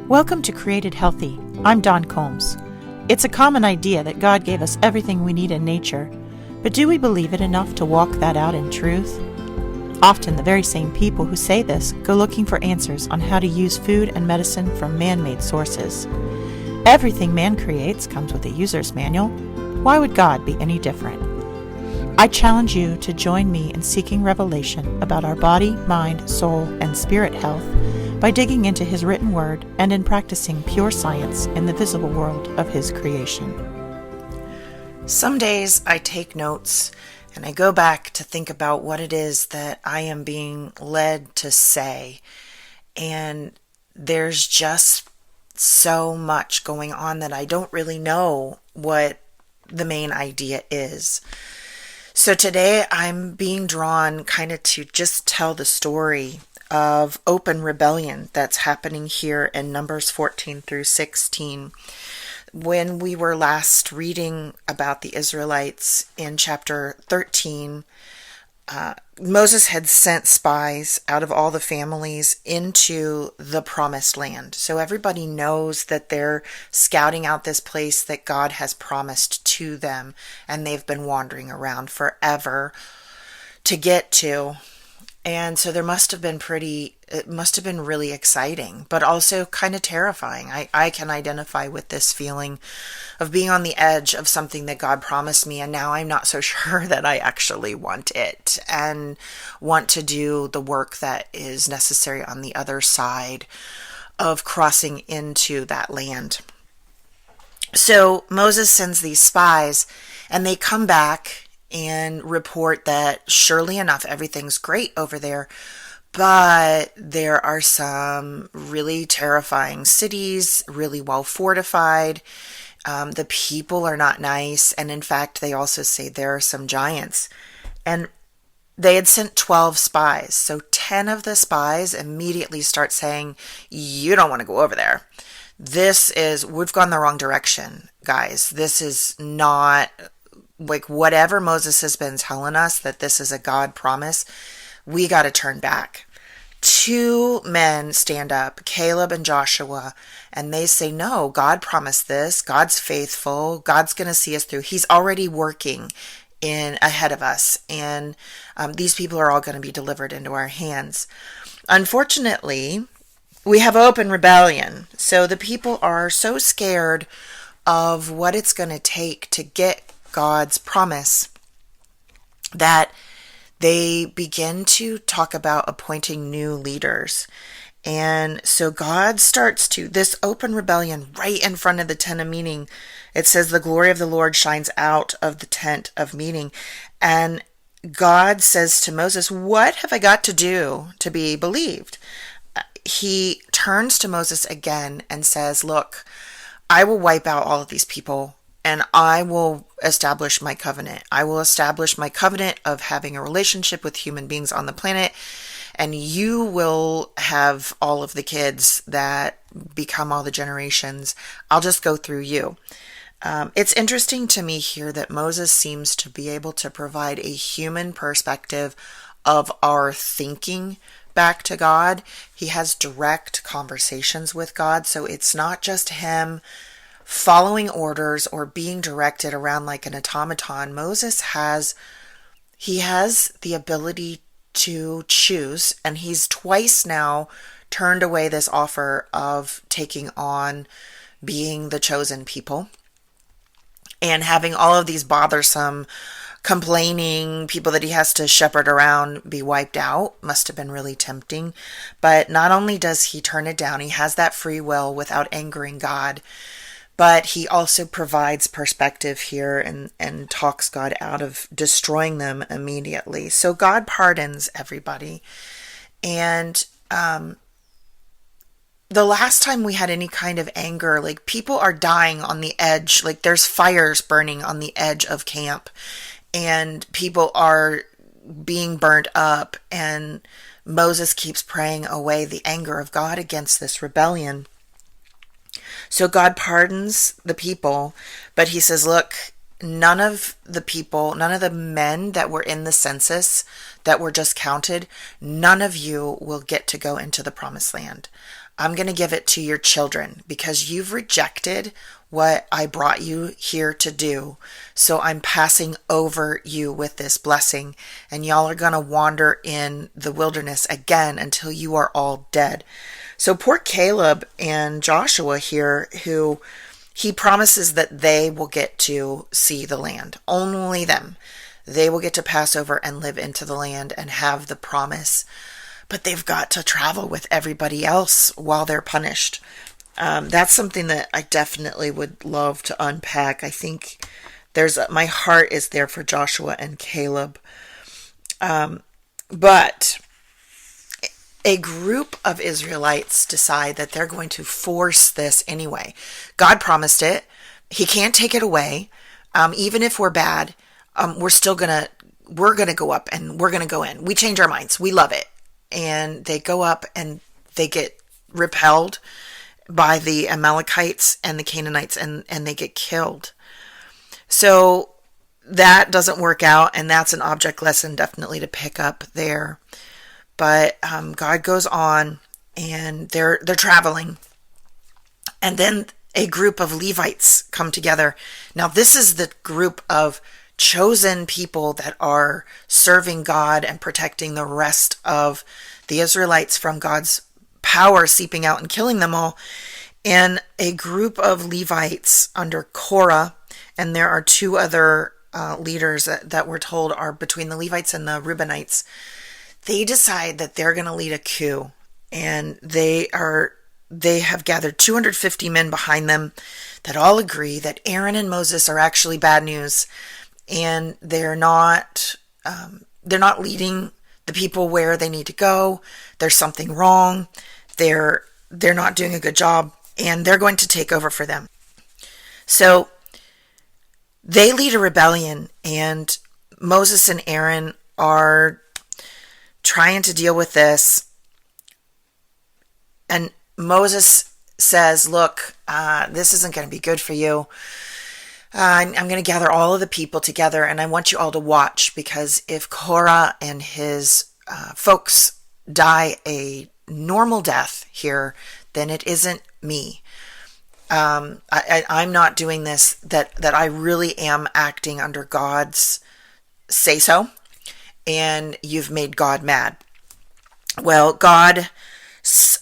Welcome to Created Healthy. I'm Dawn Combs. It's a common idea that God gave us everything we need in nature, but do we believe it enough to walk that out in truth? Often the very same people who say this go looking for answers on how to use food and medicine from man-made sources. Everything man creates comes with a user's manual. Why would God be any different? I challenge you to join me in seeking revelation about our body, mind, soul, and spirit health by digging into His written word and in practicing pure science in the visible world of His creation. Some days I take notes and I go back to think about what it is that I am being led to say. And there's just so much going on that I don't really know what the main idea is. So today I'm being drawn kind of to just tell the story of open rebellion that's happening here in Numbers 14 through 16. When we were last reading about the Israelites in chapter 13, Moses had sent spies out of all the families into the promised land. So everybody knows that they're scouting out this place that God has promised to them, and they've been wandering around forever to get to. And so it must have been really exciting, but also kind of terrifying. I can identify with this feeling of being on the edge of something that God promised me, and now I'm not so sure that I actually want it and want to do the work that is necessary on the other side of crossing into that land. So Moses sends these spies, and they come back and report that surely enough, everything's great over there, but there are some really terrifying cities, really well fortified. The people are not nice, and in fact, they also say there are some giants. And they had sent 12 spies, so 10 of the spies immediately start saying, you don't want to go over there. We've gone the wrong direction, guys. This is not like whatever Moses has been telling us, that this is a God promise. We got to turn back. 2 men stand up, Caleb and Joshua, and they say, no, God promised this. God's faithful. God's going to see us through. He's already working ahead of us, and these people are all going to be delivered into our hands. Unfortunately, we have open rebellion. So the people are so scared of what it's going to take to get God's promise that they begin to talk about appointing new leaders. And so God starts this open rebellion right in front of the tent of meeting. It says the glory of the Lord shines out of the tent of meeting. And God says to Moses, what have I got to do to be believed? He turns to Moses again and says, look, I will wipe out all of these people, and I will establish my covenant. I will establish my covenant of having a relationship with human beings on the planet, and you will have all of the kids that become all the generations. I'll just go through you. It's interesting to me here that Moses seems to be able to provide a human perspective of our thinking back to God. He has direct conversations with God, so it's not just him following orders or being directed around like an automaton. Moses has the ability to choose, and he's twice now turned away this offer of taking on being the chosen people and having all of these bothersome, complaining people that he has to shepherd around be wiped out. Must have been really tempting. But not only does he turn it down, he has that free will without angering God, but he also provides perspective here and talks God out of destroying them immediately. So God pardons everybody. And the last time we had any kind of anger, like people are dying on the edge, like there's fires burning on the edge of camp, and people are being burnt up, and Moses keeps praying away the anger of God against this rebellion. So God pardons the people, but he says, look, none of the men that were in the census that were just counted, none of you will get to go into the promised land. I'm going to give it to your children because you've rejected what I brought you here to do. So I'm passing over you with this blessing, and y'all are going to wander in the wilderness again until you are all dead. So poor Caleb and Joshua here, who he promises that they will get to see the land. Only them. They will get to pass over and live into the land and have the promise. But they've got to travel with everybody else while they're punished. That's something that I definitely would love to unpack. I think my heart is there for Joshua and Caleb. But a group of Israelites decide that they're going to force this anyway. God promised it. He can't take it away. Even if we're bad, we're going to go up and we're going to go in. We change our minds. We love it. And they go up and they get repelled by the Amalekites and the Canaanites, and they get killed. So that doesn't work out, and that's an object lesson definitely to pick up there. But God goes on, and they're traveling. And then a group of Levites come together. Now, this is the group of chosen people that are serving God and protecting the rest of the Israelites from God's power seeping out and killing them all. And a group of Levites under Korah, and there are two other leaders that we're told are between the Levites and the Reubenites. They decide that they're going to lead a coup, and they have gathered 250 men behind them that all agree that Aaron and Moses are actually bad news, and they're not leading the people where they need to go. There's something wrong. They're not doing a good job, and they're going to take over for them. So they lead a rebellion, and Moses and Aaron are trying to deal with this. And Moses says, look, this isn't going to be good for you. I'm going to gather all of the people together, and I want you all to watch, because if Korah and his folks die a normal death here, then it isn't me. I'm not doing this, that I really am acting under God's say-so, and you've made God mad. Well, God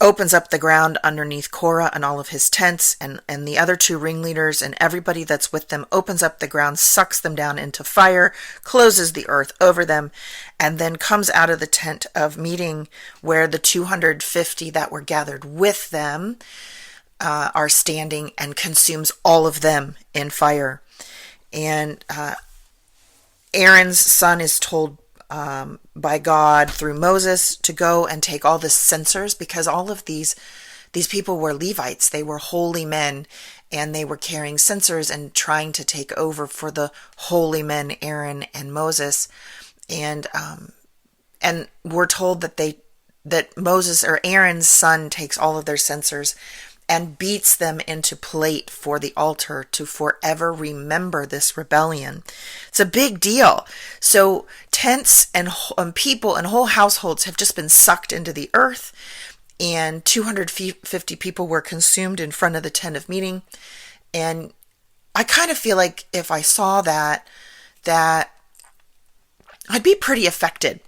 opens up the ground underneath Korah and all of his tents, and the other two ringleaders and everybody that's with them opens up the ground, sucks them down into fire, closes the earth over them, and then comes out of the tent of meeting where the 250 that were gathered with them are standing, and consumes all of them in fire. And Aaron's son is told by God through Moses to go and take all the censers, because all of these people were Levites. They were holy men, and they were carrying censers and trying to take over for the holy men, Aaron and Moses. And we're told that Moses, or Aaron's son, takes all of their censers and beats them into plate for the altar to forever remember this rebellion. It's a big deal. So tents and people and whole households have just been sucked into the earth, and 250 people were consumed in front of the tent of meeting. And I kind of feel like if I saw that I'd be pretty affected.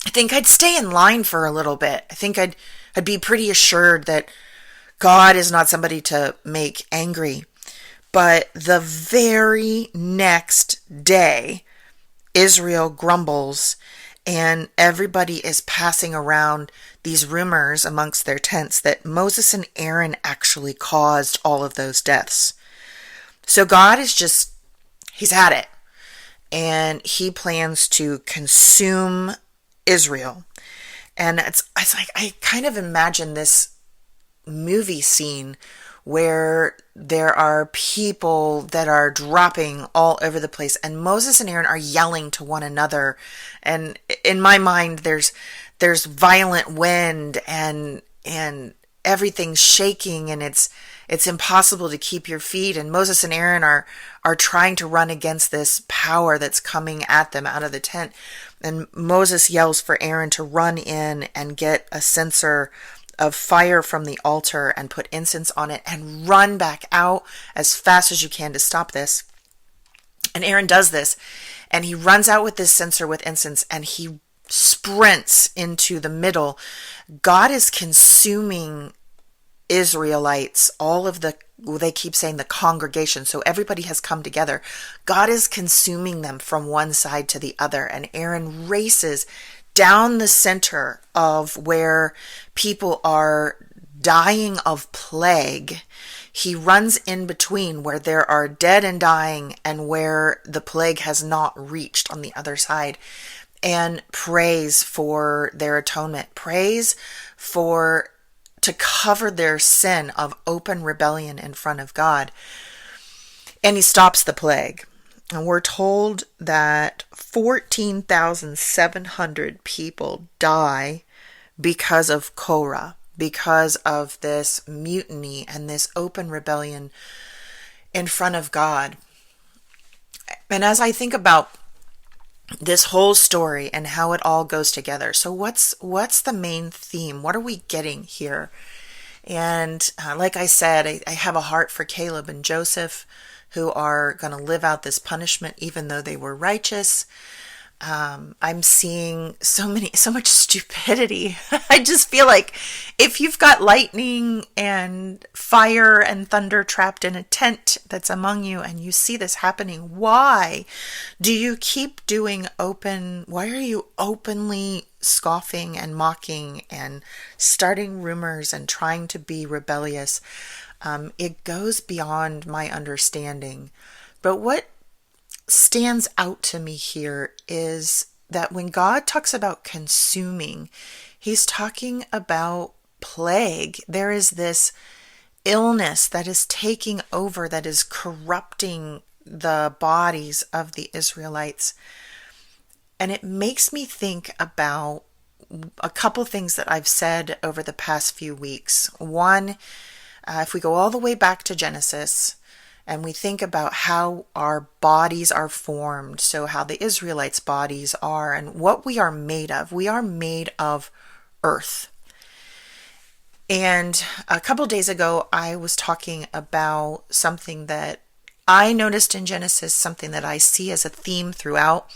I think I'd stay in line for a little bit. I think I'd be pretty assured that God is not somebody to make angry. But the very next day, Israel grumbles, and everybody is passing around these rumors amongst their tents that Moses and Aaron actually caused all of those deaths. So God is he's had it. And he plans to consume Israel. And it's like, I kind of imagine this movie scene where there are people that are dropping all over the place, and Moses and Aaron are yelling to one another, and in my mind there's violent wind and everything's shaking, and it's impossible to keep your feet, and Moses and Aaron are trying to run against this power that's coming at them out of the tent. And Moses yells for Aaron to run in and get a censer of fire from the altar and put incense on it and run back out as fast as you can to stop this. And Aaron does this, and he runs out with this censer with incense, and he sprints into the middle. God is consuming Israelites, all of the, they keep saying the congregation, so everybody has come together. God is consuming them from one side to the other, and Aaron races down the center of where people are dying of plague. He runs in between where there are dead and dying and where the plague has not reached on the other side, and prays for their atonement, prays for to cover their sin of open rebellion in front of God. And he stops the plague. And we're told that 14,700 people die because of Korah, because of this mutiny and this open rebellion in front of God. And as I think about this whole story and how it all goes together, so what's the main theme? What are we getting here? And like I said, I have a heart for Caleb and Joseph, who are going to live out this punishment even though they were righteous. I'm seeing so much stupidity. I just feel like if you've got lightning and fire and thunder trapped in a tent that's among you and you see this happening, why do you keep doing why are you openly scoffing and mocking and starting rumors and trying to be rebellious? It goes beyond my understanding. But what stands out to me here is that when God talks about consuming, he's talking about plague. There is this illness that is taking over, that is corrupting the bodies of the Israelites. And it makes me think about a couple things that I've said over the past few weeks. One, if we go all the way back to Genesis and we think about how our bodies are formed, so how the Israelites' bodies are and what we are made of earth. And a couple days ago, I was talking about something that I noticed in Genesis, something that I see as a theme throughout,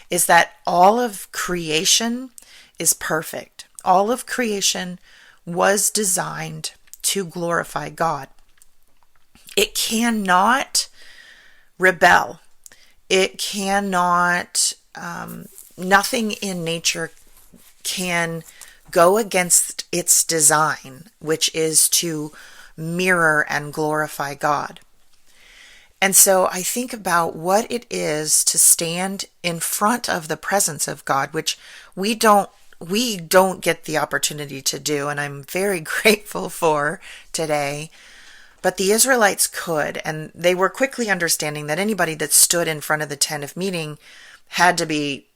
is that all of creation is perfect. All of creation was designed to glorify God. It cannot rebel. It cannot, nothing in nature can go against its design, which is to mirror and glorify God. And so I think about what it is to stand in front of the presence of God, which we don't get the opportunity to do, and I'm very grateful for today. But the Israelites could, and they were quickly understanding that anybody that stood in front of the tent of meeting had to be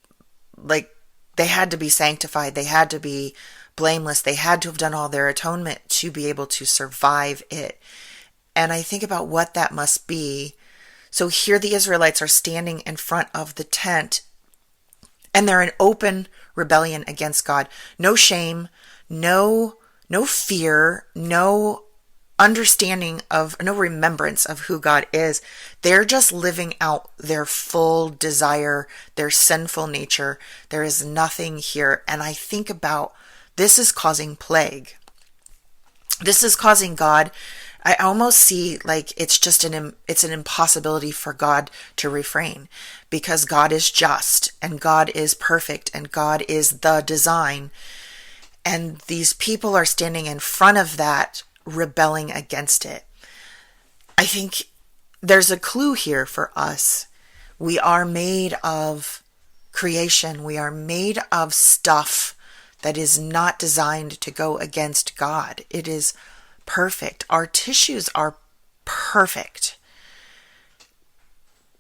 they had to be sanctified, they had to be blameless, they had to have done all their atonement to be able to survive it. And I think about what that must be. So here the Israelites are standing in front of the tent, and they're in open rebellion against God. No shame, no fear, no understanding of, no remembrance of who God is. They're just living out their full desire, their sinful nature. There is nothing here. And I think about this is causing plague. This is causing God. I almost see like it's just it's an impossibility for God to refrain, because God is just and God is perfect and God is the design. And these people are standing in front of that, rebelling against it. I think there's a clue here for us. We are made of creation. We are made of stuff that is not designed to go against God. It is perfect. Our tissues are perfect.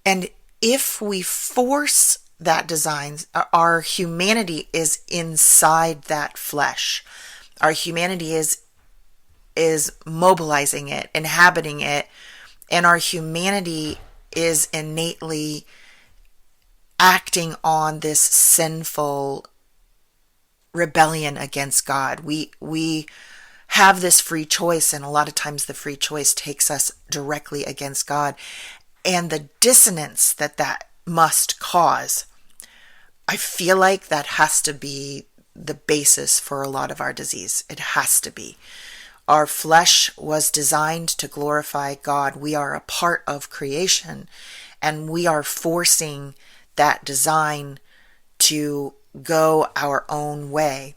And if we force that design, our humanity is inside that flesh. Our humanity is mobilizing it, inhabiting it, and our humanity is innately acting on this sinful rebellion against God. We have this free choice, and a lot of times the free choice takes us directly against God. And the dissonance that must cause, I feel like that has to be the basis for a lot of our disease. It has to be. Our flesh was designed to glorify God. We are a part of creation, and we are forcing that design to go our own way.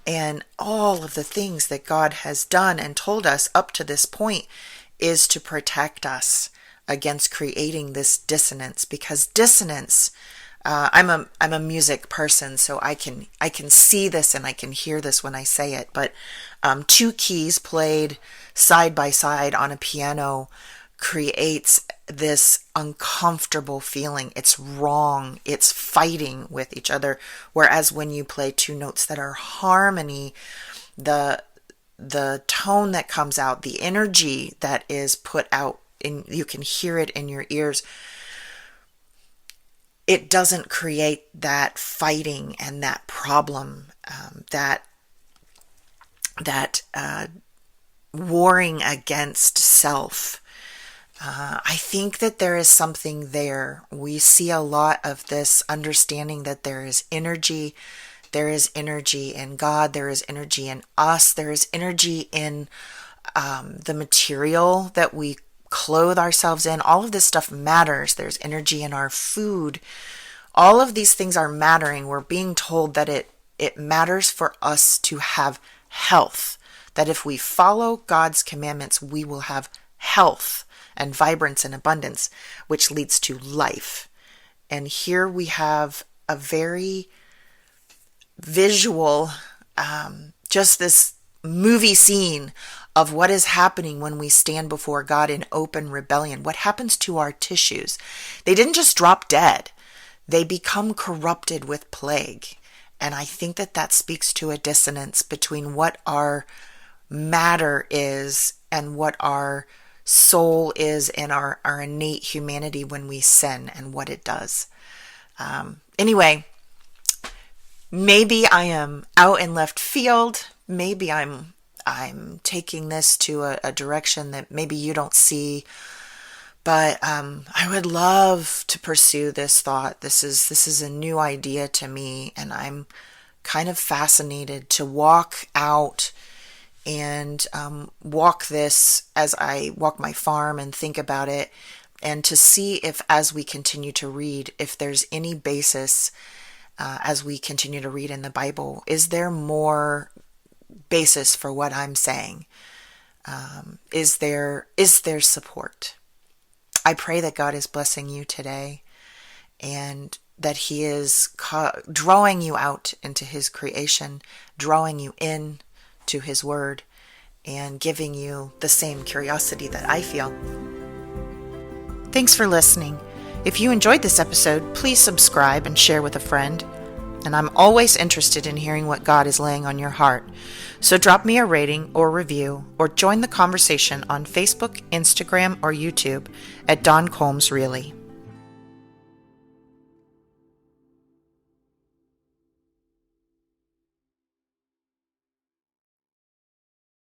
And all of the things that God has done and told us up to this point is to protect us against creating this dissonance, because dissonance, I'm a music person, so I can see this and I can hear this when I say it. But two keys played side by side on a piano creates this uncomfortable feeling. It's wrong. It's fighting with each other. Whereas when you play two notes that are harmony, the tone that comes out, the energy that is put out, you can hear it in your ears. It doesn't create that fighting and that problem, that warring against self. I think that there is something there. We see a lot of this understanding that there is energy. There is energy in God. There is energy in us. There is energy in the material that we clothe ourselves in. All of this stuff matters. There's energy in our food. All of these things are mattering. We're being told that it matters for us to have health. That if we follow God's commandments, we will have health and vibrance and abundance, which leads to life. And here we have a very visual, just this movie scene of what is happening when we stand before God in open rebellion. What happens to our tissues? They didn't just drop dead. They become corrupted with plague. And I think that speaks to a dissonance between what our matter is and what our soul is in our innate humanity when we sin and what it does. Anyway, maybe I am out in left field. Maybe I'm taking this to a direction that maybe you don't see. But I would love to pursue this thought. This is a new idea to me, and I'm kind of fascinated to walk out and walk this as I walk my farm and think about it, and to see if, as we continue to read, if there's any basis as we continue to read in the Bible. Is there more basis for what I'm saying? Is there support? I pray that God is blessing you today, and that He is drawing you out into His creation, drawing you in to His Word, and giving you the same curiosity that I feel. Thanks for listening. If you enjoyed this episode, please subscribe and share with a friend. And I'm always interested in hearing what God is laying on your heart. So drop me a rating or review, or join the conversation on Facebook, Instagram, or YouTube at Dawn Combs Really.